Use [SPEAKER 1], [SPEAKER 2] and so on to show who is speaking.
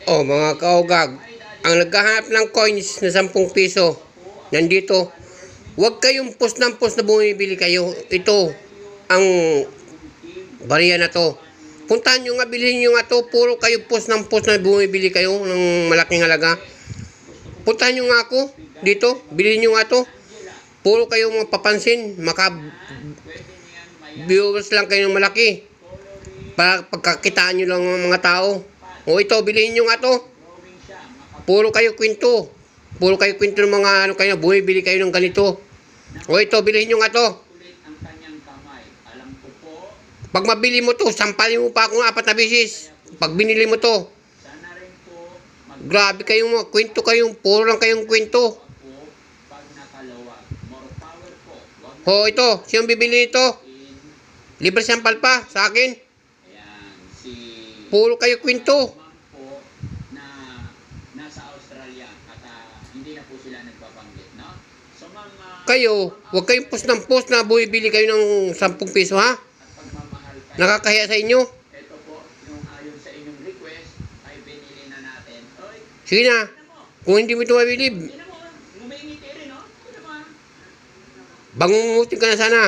[SPEAKER 1] Oh, mga kaugag, ang naghahanap ng coins na 10 piso, nandito. Huwag kayong post ng post na bumibili kayo. Ito, ang bariya na to. Puntahan nyo nga, bilhin nyo nga to. Puro kayo post ng post na bumibili kayo ng malaking halaga. Puntahan nyo nga ako dito, bilhin nyo nga to. Puro kayo mapapansin, viewers lang kayo ng malaki. Para pagkakitaan nyo lang ng mga tao. O ito, bilhin nyo nga to. Puro kayo kwento. Puro kayo kwento ng mga ano kayo, bumibili kayo ng ganito. O ito, bilhin nyo nga to. Pag mabili mo to, sampalin mo pa akong 4 na bisis. Pag binili mo to. Grabe kayong mga kwento kayong, puro lang kayong kwento. O ito, siyang bibili nito. Libre sampal pa sa akin. Puro kayo kwento. Kayo, huwag kayong post ng post na bumibili kayo ng 10 piso, ha? Nakakahiya sa inyo. Sige na, kung hindi mo ito mabilib, bangungutin ka na sana.